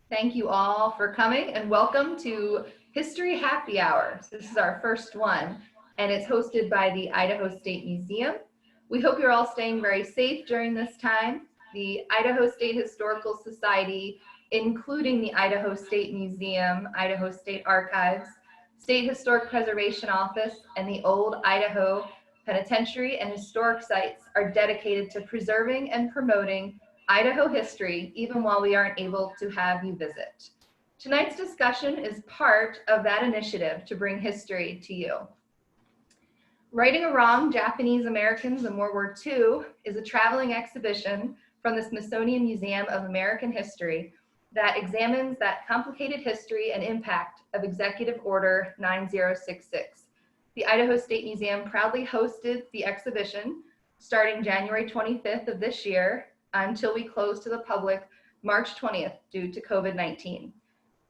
Thank you all for coming and welcome to History Happy Hour. This is our first one and it's hosted by the Idaho State Museum. We hope you're all staying very safe during this time. The Idaho State Historical Society, including the Idaho State Museum, Idaho State Archives, State Historic Preservation Office, and the Old Idaho Penitentiary and Historic Sites are dedicated to preserving and promoting Idaho history, even while we aren't able to have you visit. Tonight's discussion is part of that initiative to bring history to you. Righting a Wrong, Japanese Americans in World War II is a traveling exhibition from the Smithsonian Museum of American History that examines that complicated history and impact of Executive Order 9066. The Idaho State Museum proudly hosted the exhibition starting January 25th of this year until we closed to the public March 20th due to COVID-19.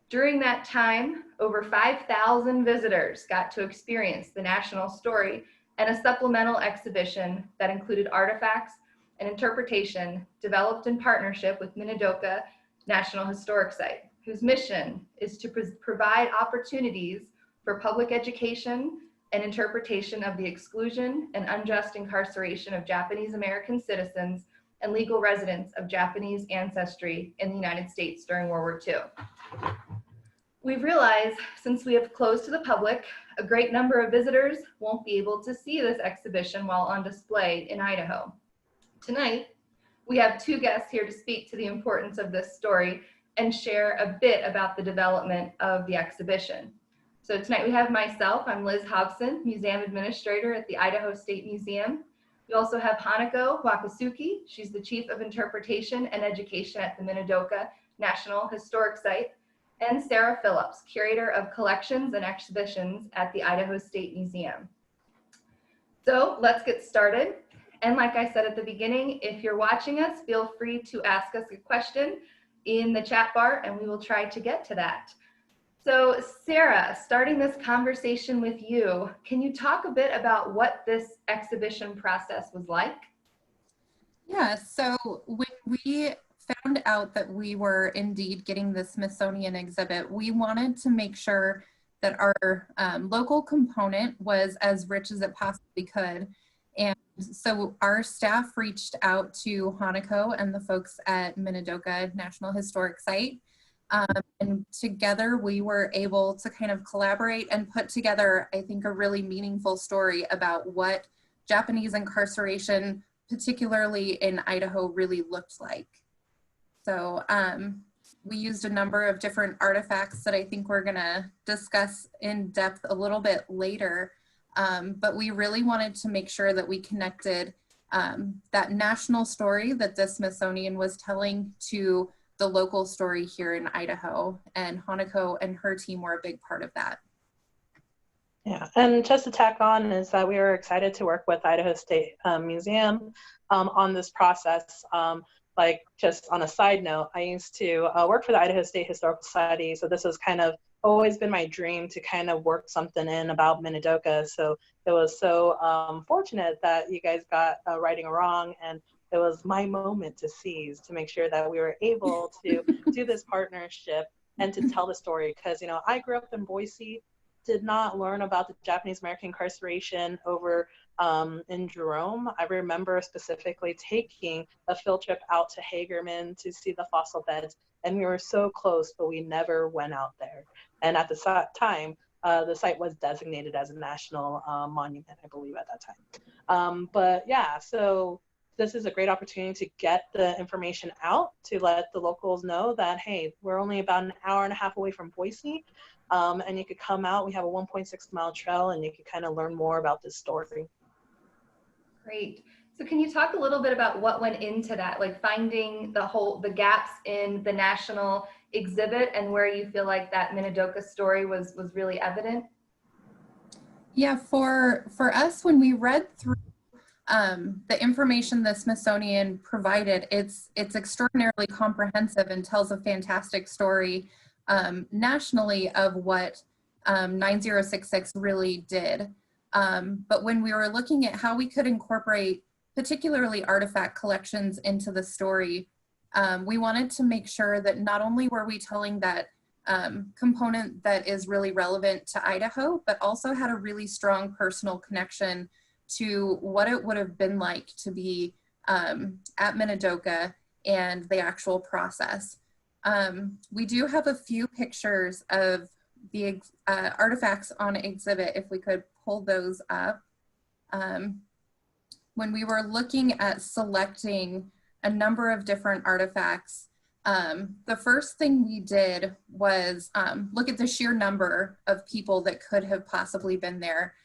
During that time, over 5,000 visitors got to experience the national story and a supplemental exhibition that included artifacts and interpretation developed in partnership with Minidoka National Historic Site, whose mission is to provide opportunities for public education and interpretation of the exclusion and unjust incarceration of Japanese American citizens and legal residents of Japanese ancestry in the United States during World War II. We've realized, since we have closed to the public, a great number of visitors won't be able to see this exhibition while on display in Idaho. Tonight, we have two guests here to speak to the importance of this story and share a bit about the development of the exhibition. So tonight we have myself, I'm Liz Hobson, Museum Administrator at the Idaho State Museum. We also have Hanako Wakatsuki. She's the Chief of Interpretation and Education at the Minidoka National Historic Site, and Sarah Phillips, Curator of Collections and Exhibitions at the Idaho State Museum. So let's get started. And like I said at the beginning, if you're watching us, feel free to ask us a question in the chat bar and we will try to get to that. So Sarah, starting this conversation with you, can you talk a bit about what this exhibition process was like? Yeah, so when we found out that we were indeed getting the Smithsonian exhibit, we wanted to make sure that our local component was as rich as it possibly could. And so our staff reached out to Hanako and the folks at Minidoka National Historic Site. And together we were able to kind of collaborate and put together, I think, a really meaningful story about what Japanese incarceration, particularly in Idaho, really looked like. So we used a number of different artifacts that I think we're gonna discuss in depth a little bit later. But we really wanted to make sure that we connected that national story that the Smithsonian was telling to the local story here in Idaho, and Hanako and her team were a big part of that. Yeah, and just to tack on is that we were excited to work with Idaho State Museum on this process. Like just on a side note, I used to work for the Idaho State Historical Society, so this has kind of always been my dream to kind of work something in about Minidoka. So it was so fortunate that you guys got Righting a Wrong, and it was my moment to seize to make sure that we were able to do this partnership and to tell the story. Because, you know, I grew up in Boise, did not learn about the Japanese American incarceration over in Jerome. I remember specifically taking a field trip out to Hagerman to see the fossil beds, and we were so close, but we never went out there. And at the time, the site was designated as a national monument, I believe, at that time. But yeah, so this is a great opportunity to get the information out, to let the locals know that, hey, we're only about an hour and a half away from Boise, and you could come out. We have a 1.6-mile trail, and you could kind of learn more about this story. Great. So can you talk a little bit about what went into that, like finding the gaps in the national exhibit and where you feel like that Minidoka story was really evident? Yeah, for us, when we read through the information the Smithsonian provided, it's extraordinarily comprehensive and tells a fantastic story nationally of what 9066 really did. But when we were looking at how we could incorporate particularly artifact collections into the story, we wanted to make sure that not only were we telling that component that is really relevant to Idaho, but also had a really strong personal connection to what it would have been like to be at Minidoka and the actual process. We do have a few pictures of the artifacts on exhibit, if we could pull those up. When we were looking at selecting a number of different artifacts, the first thing we did was look at the sheer number of people that could have possibly been there.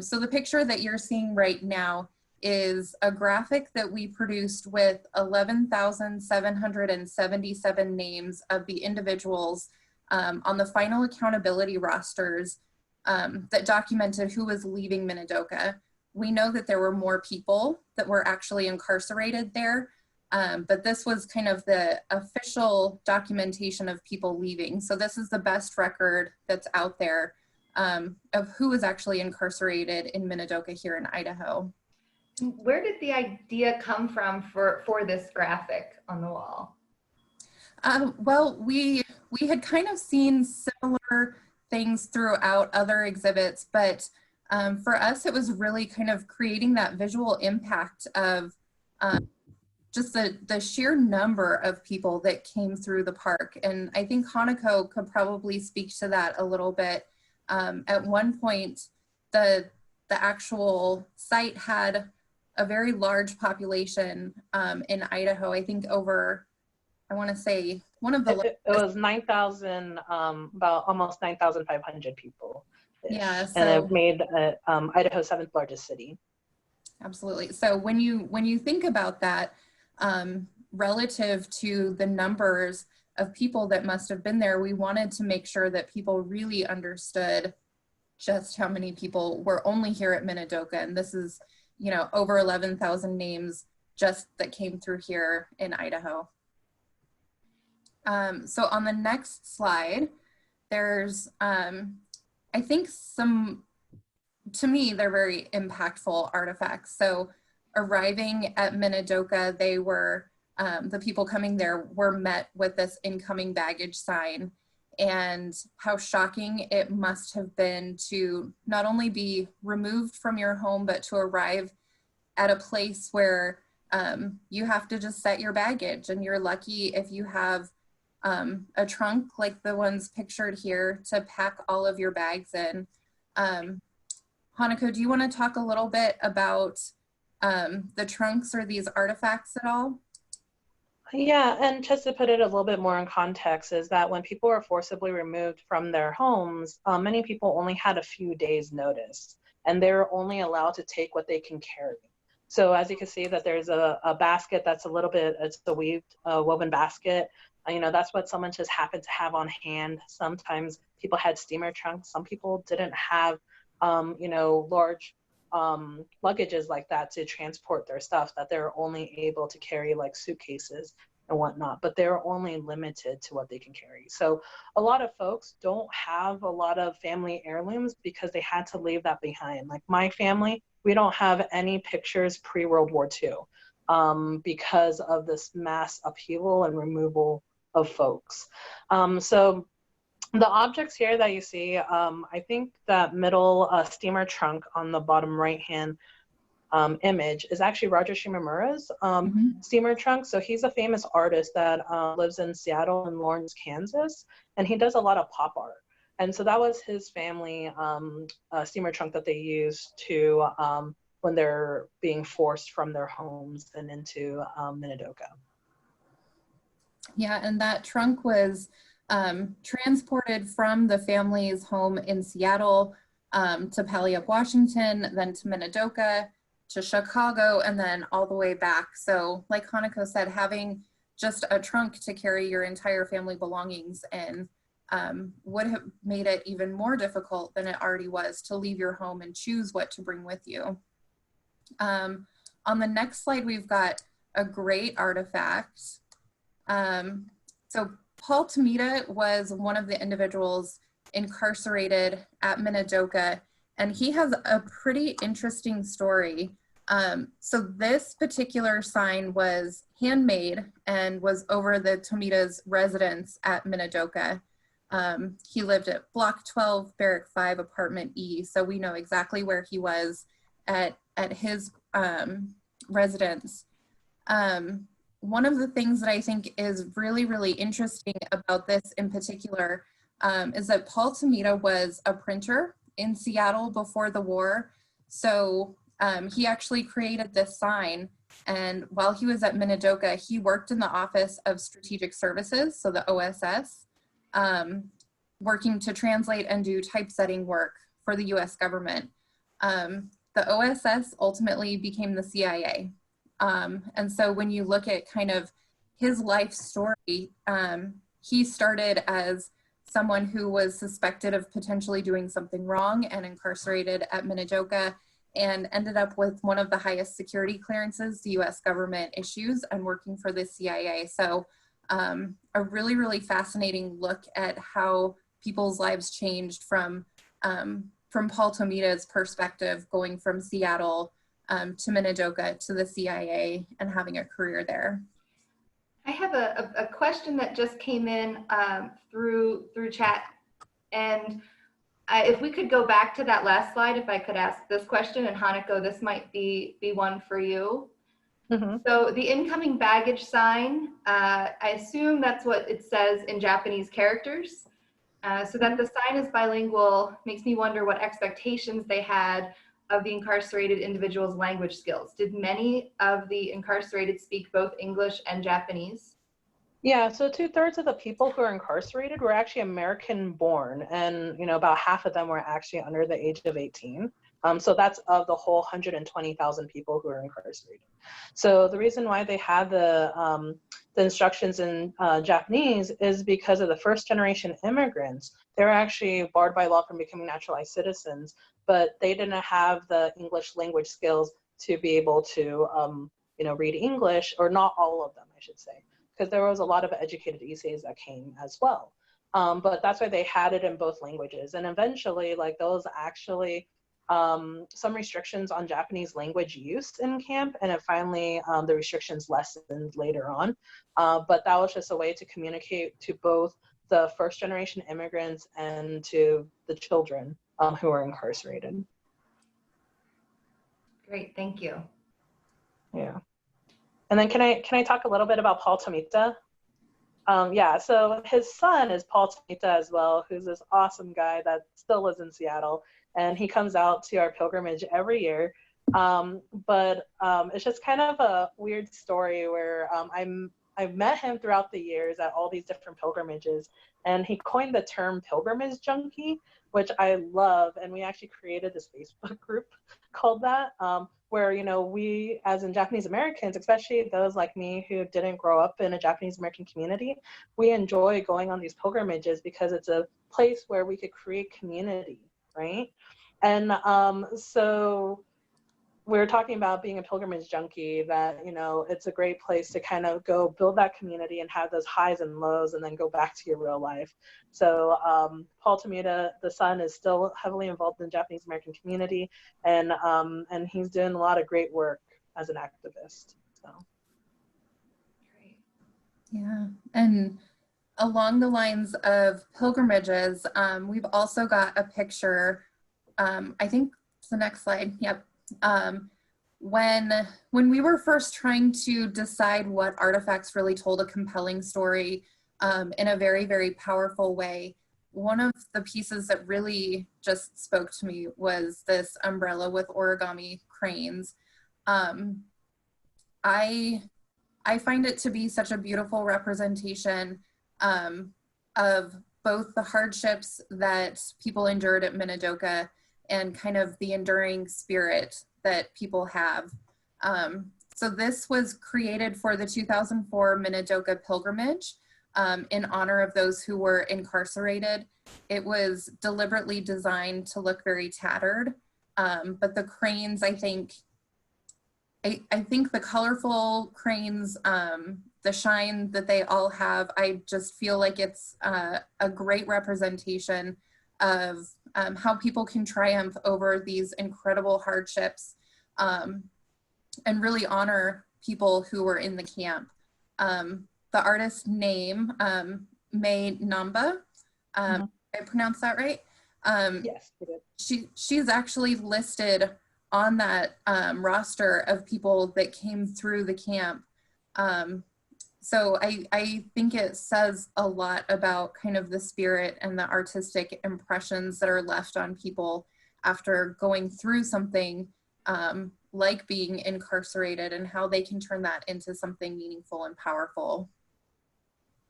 So the picture that you're seeing right now is a graphic that we produced with 11,777 names of the individuals on the final accountability rosters that documented who was leaving Minidoka. We know that there were more people that were actually incarcerated there, but this was kind of the official documentation of people leaving. So this is the best record that's out there of who was actually incarcerated in Minidoka here in Idaho. Where did the idea come from for this graphic on the wall? Well, we had kind of seen similar things throughout other exhibits, but for us, it was really kind of creating that visual impact of just the sheer number of people that came through the park. And I think Hanako could probably speak to that a little bit. At one point, the actual site had a very large population in Idaho. I think over, I want to say one of the— It was 9,000, about almost 9,500 people. Yeah, so, and it made Idaho's 7th largest city. Absolutely. So when you think about that, relative to the numbers of people that must have been there, we wanted to make sure that people really understood just how many people were only here at Minidoka. And this is, you know, over 11,000 names just that came through here in Idaho. So on the next slide, there's, I think to me, they're very impactful artifacts. So arriving at Minidoka, they were, the people coming there were met with this incoming baggage sign, and how shocking it must have been to not only be removed from your home, but to arrive at a place where you have to just set your baggage, and you're lucky if you have a trunk like the ones pictured here to pack all of your bags in. Hanako, do you want to talk a little bit about the trunks or these artifacts at all? Yeah, and just to put it a little bit more in context is that when people were forcibly removed from their homes, many people only had a few days notice, and they're only allowed to take what they can carry. So as you can see that there's a basket that's a little bit, it's a woven basket. You know, that's what someone just happened to have on hand. Sometimes people had steamer trunks. Some people didn't have, you know, large luggages like that to transport their stuff, that they're only able to carry like suitcases and whatnot, but they're only limited to what they can carry. So a lot of folks don't have a lot of family heirlooms because they had to leave that behind. Like my family, we don't have any pictures pre-World War II because of this mass upheaval and removal of folks. So the objects here that you see, I think that middle steamer trunk on the bottom right-hand image is actually Roger Shimamura's steamer trunk. So he's a famous artist that lives in Seattle and Lawrence, Kansas, and he does a lot of pop art. And so that was his family steamer trunk that they use to when they're being forced from their homes and into Minidoka. Yeah, and that trunk was transported from the family's home in Seattle to Puyallup, Washington, then to Minidoka, to Chicago, and then all the way back. So like Hanako said, having just a trunk to carry your entire family belongings in would have made it even more difficult than it already was to leave your home and choose what to bring with you. On the next slide, we've got a great artifact. So Paul Tomita was one of the individuals incarcerated at Minidoka, and he has a pretty interesting story. So this particular sign was handmade and was over the Tomita's residence at Minidoka. He lived at Block 12, Barrack 5, Apartment E, so we know exactly where he was at his residence. One of the things that I think is really, really interesting about this in particular is that Paul Tomita was a printer in Seattle before the war. So he actually created this sign, and while he was at Minidoka, he worked in the Office of Strategic Services, so the OSS, working to translate and do typesetting work for the US government. The OSS ultimately became the CIA. And so when you look at kind of his life story, he started as someone who was suspected of potentially doing something wrong and incarcerated at Minidoka, and ended up with one of the highest security clearances the US government issues and working for the CIA. So a really, really fascinating look at how people's lives changed from Paul Tomita's perspective, going from Seattle to Minidoka to the CIA and having a career there. I have a question that just came in through chat, and if we could go back to that last slide, if I could ask this question, and Hanako, this might be one for you. Mm-hmm. So the incoming baggage sign, I assume that's what it says in Japanese characters. So that the sign is bilingual makes me wonder what expectations they had of the incarcerated individual's language skills. Did many of the incarcerated speak both English and Japanese? Yeah, so 2/3 of the people who are incarcerated were actually American born, and about half of them were actually under the age of 18. So that's of the whole 120,000 people who are incarcerated. So the reason why they had the instructions in Japanese is because of the first generation immigrants. They're actually barred by law from becoming naturalized citizens, but they didn't have the English language skills to be able to read English, or not all of them, I should say, because there was a lot of educated Issei's that came as well. But that's why they had it in both languages. And eventually, like, those actually some restrictions on Japanese language use in camp, and it finally, the restrictions lessened later on. But that was just a way to communicate to both the first generation immigrants and to the children who are incarcerated. Great, thank you. Yeah. And then can I talk a little bit about Paul Tomita? Yeah, so his son is Paul Tomita as well, who's this awesome guy that still lives in Seattle, and he comes out to our pilgrimage every year. But it's just kind of a weird story where I've met him throughout the years at all these different pilgrimages, and he coined the term pilgrimage junkie, which I love, and we actually created this Facebook group called that, where we, as in Japanese Americans, especially those like me who didn't grow up in a Japanese American community, we enjoy going on these pilgrimages because it's a place where we could create community, right? And so we were talking about being a pilgrimage junkie, that it's a great place to kind of go build that community and have those highs and lows, and then go back to your real life. So Paul Tomita, the son, is still heavily involved in the Japanese American community, and he's doing a lot of great work as an activist. So great. Yeah, and along the lines of pilgrimages, we've also got a picture, I think it's the next slide, yep. When we were first trying to decide what artifacts really told a compelling story in a very, very powerful way, one of the pieces that really just spoke to me was this umbrella with origami cranes. I find it to be such a beautiful representation of both the hardships that people endured at Minidoka and kind of the enduring spirit that people have. So this was created for the 2004 Minidoka pilgrimage in honor of those who were incarcerated. It was deliberately designed to look very tattered, but the cranes, I think the colorful cranes, the shine that they all have, I just feel like it's a great representation of how people can triumph over these incredible hardships and really honor people who were in the camp. The artist's name, May Namba, I pronounced that right? Yes, you did. She's actually listed on that roster of people that came through the camp. So I think it says a lot about kind of the spirit and the artistic impressions that are left on people after going through something like being incarcerated, and how they can turn that into something meaningful and powerful.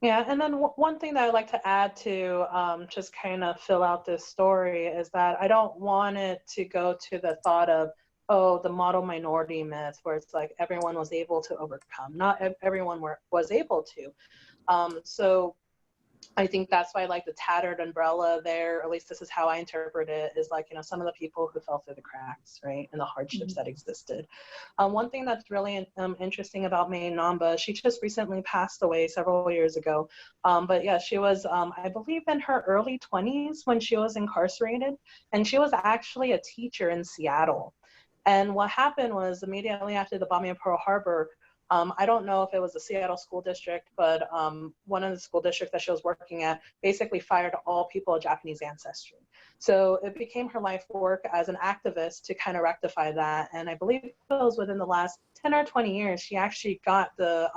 Yeah, and then one thing that I'd like to add to just kind of fill out this story is that I don't want it to go to the thought of, oh, the model minority myth, where it's like everyone was able to overcome. Not everyone was able to. So I think that's why, like, the tattered umbrella there, or at least this is how I interpret it, is like, you know, some of the people who fell through the cracks, right, and the hardships that existed. One thing that's really interesting about May Namba, she just recently passed away several years ago. But yeah, she was, I believe, in her early 20s when she was incarcerated, and she was actually a teacher in Seattle. And what happened was, immediately after the bombing of Pearl Harbor, I don't know if it was the Seattle school district, but one of the school districts that she was working at basically fired all people of Japanese ancestry. So it became her life work as an activist to kind of rectify that. And I believe it was within the last 10 or 20 years, she actually got the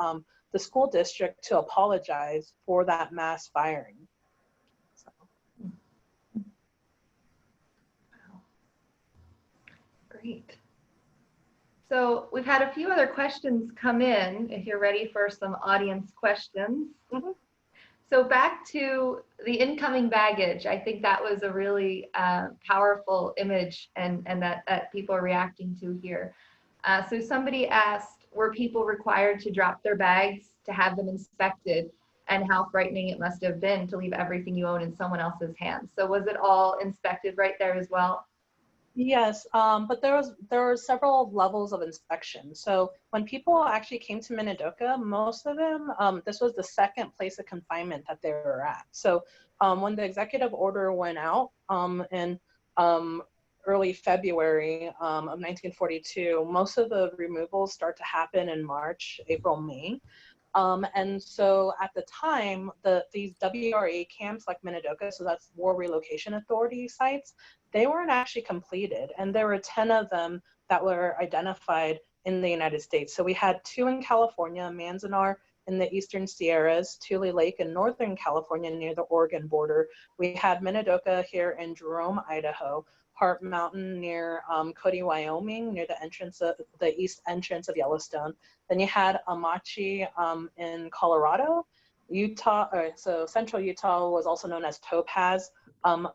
school district to apologize for that mass firing. So. Wow. Great. So we've had a few other questions come in, if you're ready for some audience questions. So back to the incoming baggage, I think that was a really powerful image and that people are reacting to here. So somebody asked, were people required to drop their bags to have them inspected, and how frightening it must have been to leave everything you own in someone else's hands? So was it all inspected right there as well? Yes, but there were several levels of inspection. So when people actually came to Minidoka, most of them, this was the second place of confinement that they were at. So when the executive order went out in early February of 1942, most of the removals start to happen in March, April, May. And so at the time, these WRA camps like Minidoka, so that's War Relocation Authority sites, they weren't actually completed. And there were 10 of them that were identified in the United States. So we had 2 in California, Manzanar in the Eastern Sierras, Tule Lake in Northern California near the Oregon border. We had Minidoka here in Jerome, Idaho, Hart Mountain near Cody, Wyoming, near the east entrance of Yellowstone. Then you had Amachi in Colorado, Utah. So central Utah was also known as Topaz,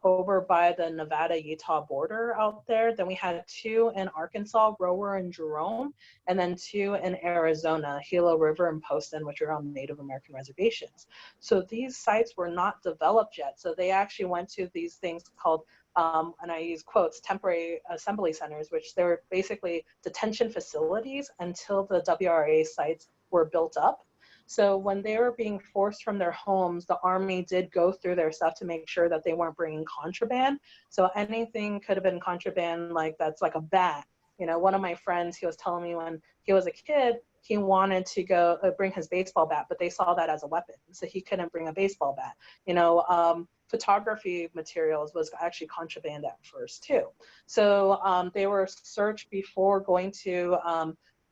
over by the Nevada-Utah border out there. Then we had 2 in Arkansas, Rower and Jerome, and then 2 in Arizona, Gila River and Poston, which are on Native American reservations. So these sites were not developed yet. So they actually went to these things called and I use quotes, temporary assembly centers, which they were basically detention facilities until the WRA sites were built up. So when they were being forced from their homes, the Army did go through their stuff to make sure that they weren't bringing contraband. So anything could have been contraband, like that's like a bat. You know, one of my friends, he was telling me when he was a kid, he wanted to go bring his baseball bat, but they saw that as a weapon. So he couldn't bring a baseball bat. You know, photography materials was actually contraband at first too. So they were searched before going to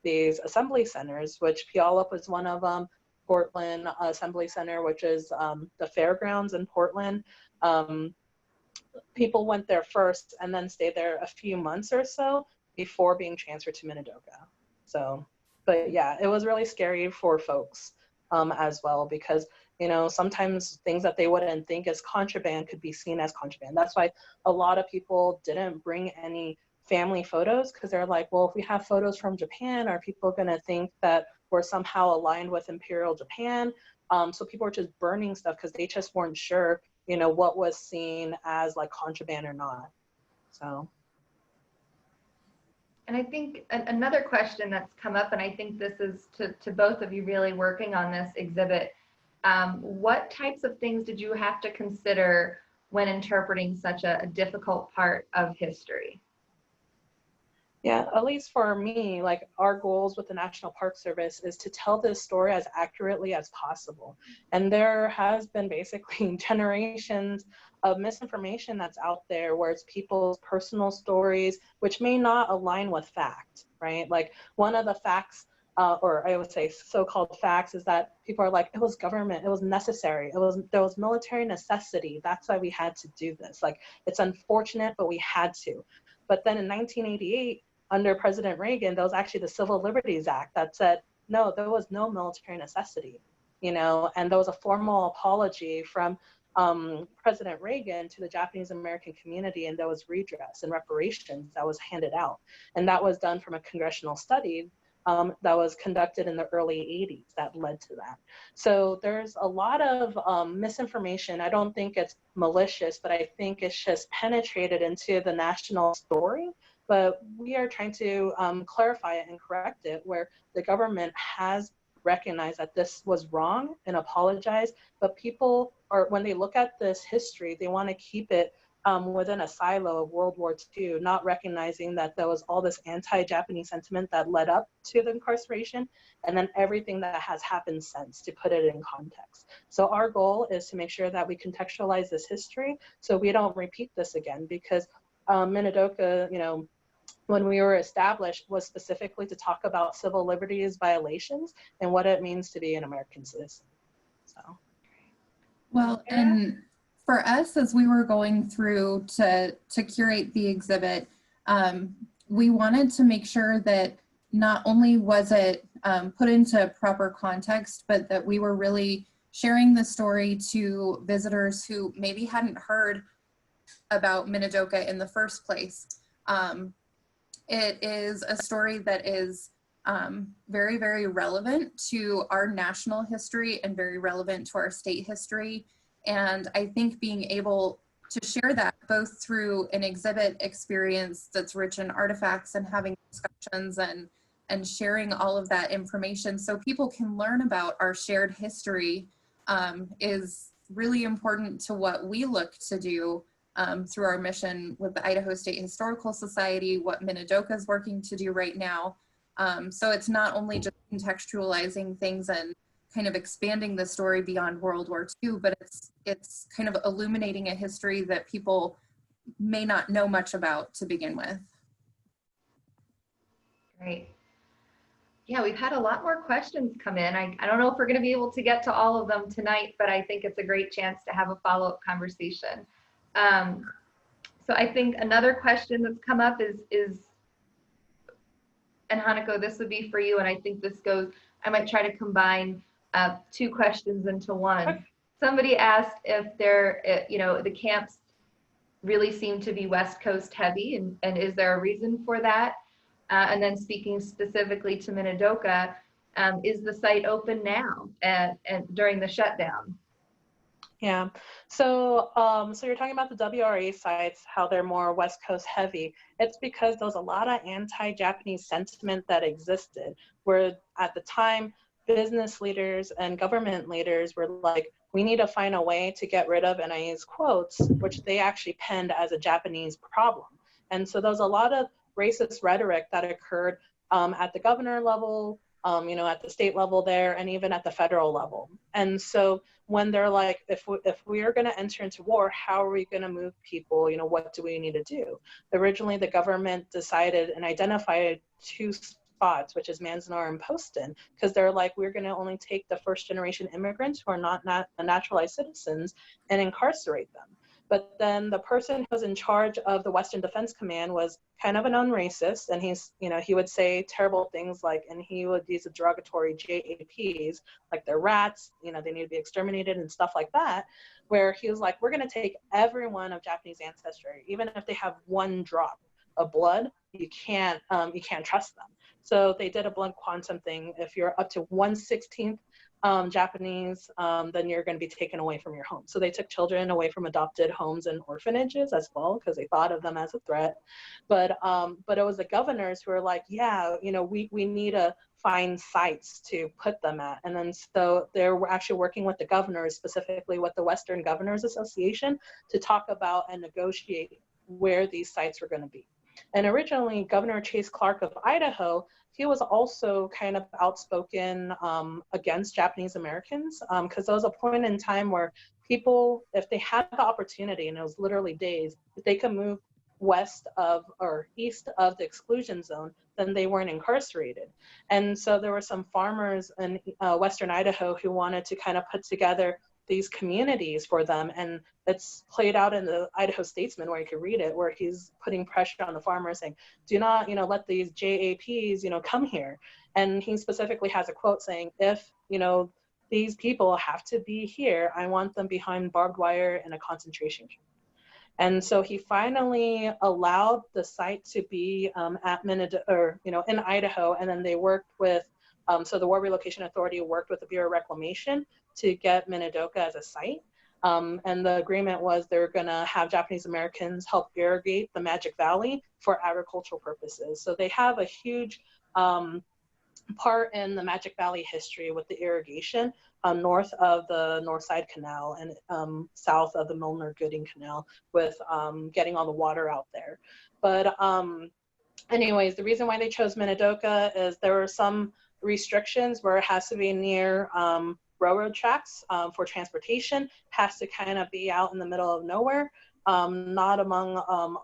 these assembly centers, which Puyallup was one of them, Portland Assembly Center, which is the fairgrounds in Portland. People went there first and then stayed there a few months or so before being transferred to Minidoka. So, but yeah, it was really scary for folks as well, because you know, sometimes things that they wouldn't think as contraband could be seen as contraband. That's why a lot of people didn't bring any family photos, because they're like, well, if we have photos from Japan, are people going to think that we're somehow aligned with Imperial Japan? So people were just burning stuff because they just weren't sure, you know, what was seen as like contraband or not. So. And I think another question that's come up, and I think this is to both of you really working on this exhibit, what types of things did you have to consider when interpreting such a difficult part of history? Yeah, at least for me, like our goals with the National Park Service is to tell this story as accurately as possible. And there has been basically generations of misinformation that's out there where it's people's personal stories, which may not align with fact, right? Like one of the facts, or I would say so-called facts, is that people are like, it was government, it was necessary, there was military necessity. That's why we had to do this. Like, it's unfortunate, but we had to. But then in 1988, under President Reagan, that was actually the Civil Liberties Act that said, no, there was no military necessity, and there was a formal apology from President Reagan to the Japanese American community, and there was redress and reparations that was handed out. And that was done from a congressional study that was conducted in the early 80s that led to that. So there's a lot of misinformation. I don't think it's malicious, but I think it's just penetrated into the national story. But we are trying to clarify it and correct it, where the government has recognized that this was wrong and apologized. But people are, when they look at this history, they want to keep it within a silo of World War II, not recognizing that there was all this anti-Japanese sentiment that led up to the incarceration, and then everything that has happened since, to put it in context. So our goal is to make sure that we contextualize this history so we don't repeat this again, because Minidoka, when we were established, was specifically to talk about civil liberties violations and what it means to be an American citizen. So, well, and for us, as we were going through to curate the exhibit, we wanted to make sure that not only was it put into proper context, but that we were really sharing the story to visitors who maybe hadn't heard about Minidoka in the first place. It is a story that is very, very relevant to our national history and very relevant to our state history. And I think being able to share that both through an exhibit experience that's rich in artifacts and having discussions and sharing all of that information so people can learn about our shared history is really important to what we look to do through our mission with the Idaho State Historical Society, what Minidoka is working to do right now. So it's not only just contextualizing things and kind of expanding the story beyond World War II, but it's kind of illuminating a history that people may not know much about to begin with. Great. Yeah, we've had a lot more questions come in. I don't know if we're going to be able to get to all of them tonight, but I think it's a great chance to have a follow-up conversation. So I think another question that's come up is, and Hanako, this would be for you, and I think this goes, I might try to combine two questions into one. Somebody asked if the camps really seem to be West Coast heavy, and is there a reason for that? And then speaking specifically to Minidoka, is the site open now and during the shutdown? Yeah, so you're talking about the WRA sites, how they're more West Coast heavy. It's because there was a lot of anti-Japanese sentiment that existed, where at the time, business leaders and government leaders were like, we need to find a way to get rid of, and I use quotes, which they actually penned as a Japanese problem. And so there was a lot of racist rhetoric that occurred at the governor level, at the state level there, and even at the federal level. And so when they're like, if we are going to enter into war, how are we going to move people? What do we need to do? Originally, the government decided and identified two spots, which is Manzanar and Poston, because they're like, we're going to only take the first generation immigrants who are not naturalized citizens and incarcerate them. But then the person who was in charge of the Western Defense Command was kind of a known racist, and he would say terrible things like, and he would use the derogatory JAPs, like they're rats, they need to be exterminated and stuff like that, where he was like, we're going to take everyone of Japanese ancestry, even if they have one drop of blood, you can't trust them. So they did a blood quantum thing. If you're up to 1/16 Japanese, then you're going to be taken away from your home. So they took children away from adopted homes and orphanages as well, because they thought of them as a threat. But it was the governors who were like, yeah, we need to find sites to put them at. And then so they're actually working with the governors, specifically with the Western Governors Association, to talk about and negotiate where these sites were going to be. And originally, Governor Chase Clark of Idaho, he was also kind of outspoken against Japanese Americans, because there was a point in time where people, if they had the opportunity, and it was literally days, if they could move west of or east of the exclusion zone, then they weren't incarcerated. And so there were some farmers in Western Idaho who wanted to kind of put together these communities for them. And it's played out in the Idaho Statesman, where you could read it, where he's putting pressure on the farmers saying, do not, let these JAPs, come here. And he specifically has a quote saying, if, these people have to be here, I want them behind barbed wire in a concentration camp. And so he finally allowed the site to be at Minidoka, or, in Idaho, and then they worked with, so the War Relocation Authority worked with the Bureau of Reclamation to get Minidoka as a site. And the agreement was they're gonna have Japanese Americans help irrigate the Magic Valley for agricultural purposes. So they have a huge part in the Magic Valley history with the irrigation north of the Northside Canal and south of the Milner-Gooding Canal with getting all the water out there. But anyways, the reason why they chose Minidoka is there were some restrictions where it has to be near railroad tracks for transportation, has to kind of be out in the middle of nowhere, not among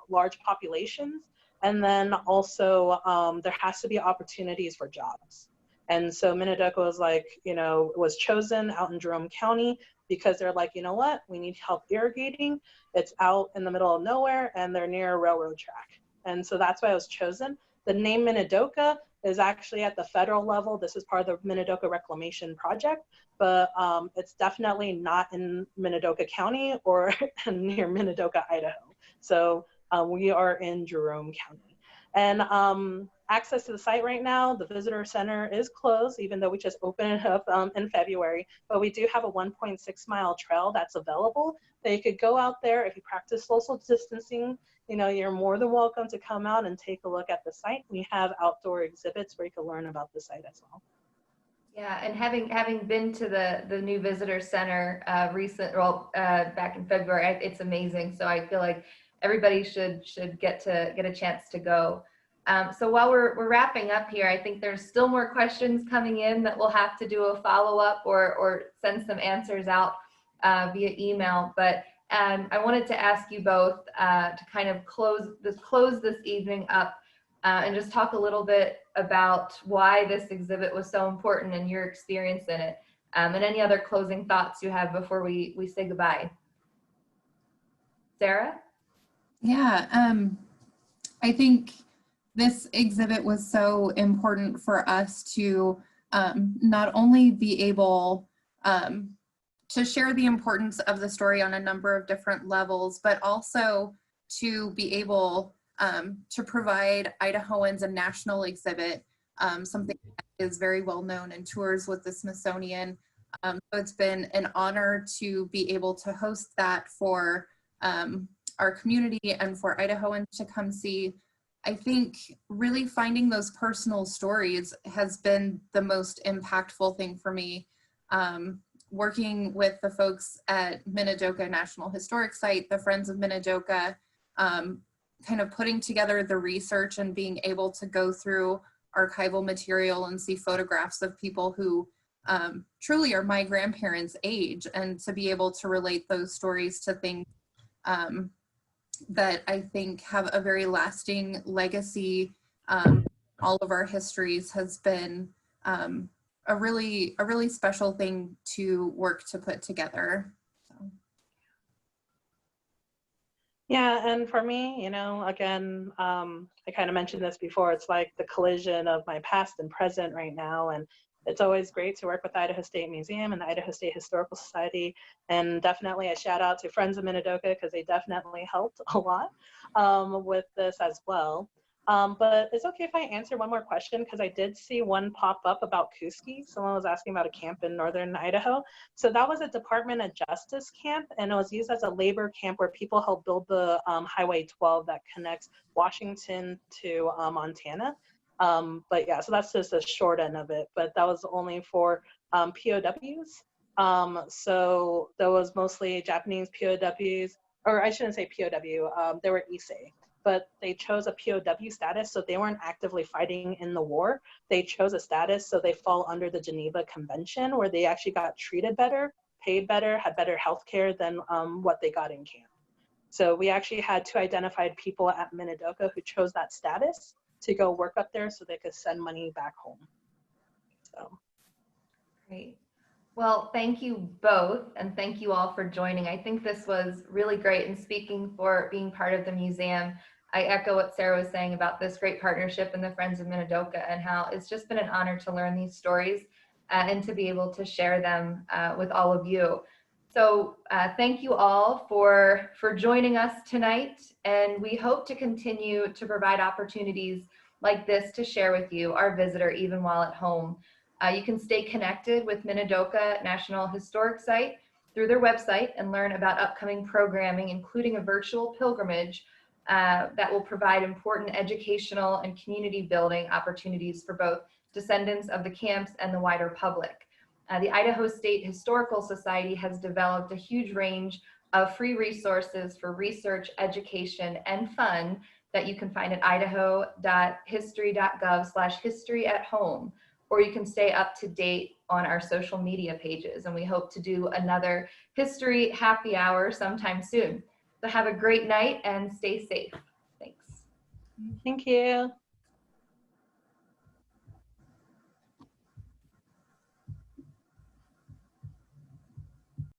large populations. And then also there has to be opportunities for jobs. And so Minidoka was like, was chosen out in Jerome County because they're like, you know what, we need help irrigating. It's out in the middle of nowhere and they're near a railroad track. And so that's why it was chosen. The name Minidoka is actually at the federal level. This is part of the Minidoka Reclamation Project, but it's definitely not in Minidoka County or near Minidoka, Idaho. So we are in Jerome County. And access to the site right now, the visitor center is closed, even though we just opened it up in February, but we do have a 1.6-mile trail that's available that you could go out there. If you practice social distancing, you're more than welcome to come out and take a look at the site. We have outdoor exhibits where you can learn about the site as well. Yeah, and having been to the new visitor center back in February, it's amazing. So I feel like everybody should get a chance to go. So while we're wrapping up here, I think there's still more questions coming in that we'll have to do a follow-up or send some answers out via email. But I wanted to ask you both to kind of close this evening up and just talk a little bit about why this exhibit was so important and your experience in it, and any other closing thoughts you have before we say goodbye. Sarah? Yeah, I think this exhibit was so important for us to not only be able to share the importance of the story on a number of different levels, but also to be able to provide Idahoans a national exhibit, something that is very well known in tours with the Smithsonian. So it's been an honor to be able to host that for our community and for Idahoans to come see. I think really finding those personal stories has been the most impactful thing for me. Working with the folks at Minidoka National Historic Site, the Friends of Minidoka, kind of putting together the research and being able to go through archival material and see photographs of people who truly are my grandparents' age, and to be able to relate those stories to things that I think have a very lasting legacy. All of our histories has been a really special thing to work to put together. So. Yeah, and for me, again, I kind of mentioned this before, it's like the collision of my past and present right now. And it's always great to work with Idaho State Museum and the Idaho State Historical Society. And definitely a shout out to Friends of Minidoka, because they definitely helped a lot with this as well. But it's okay if I answer one more question, because I did see one pop up about Kuski. Someone was asking about a camp in northern Idaho. So that was a Department of Justice camp, and it was used as a labor camp where people helped build the Highway 12 that connects Washington to Montana. But yeah, so that's just a short end of it, but that was only for POWs. So there was mostly Japanese POWs, or I shouldn't say POW, they were Issei. but they chose a POW status, so they weren't actively fighting in the war. They chose a status so they fall under the Geneva Convention, where they actually got treated better, paid better, had better health care than what they got in camp. So we actually had 2 identified people at Minidoka who chose that status to go work up there so they could send money back home. So. Great. Well, thank you both, and thank you all for joining. I think this was really great, and speaking for being part of the museum, I echo what Sarah was saying about this great partnership and the Friends of Minidoka, and how it's just been an honor to learn these stories and to be able to share them with all of you. So thank you all for joining us tonight, and we hope to continue to provide opportunities like this to share with you, our visitor, even while at home. You can stay connected with Minidoka National Historic Site through their website and learn about upcoming programming, including a virtual pilgrimage that will provide important educational and community building opportunities for both descendants of the camps and the wider public. The Idaho State Historical Society has developed a huge range of free resources for research, education, and fun that you can find at idaho.history.gov/historyathome. Or you can stay up to date on our social media pages. And we hope to do another history happy hour sometime soon. So have a great night and stay safe. Thanks. Thank you.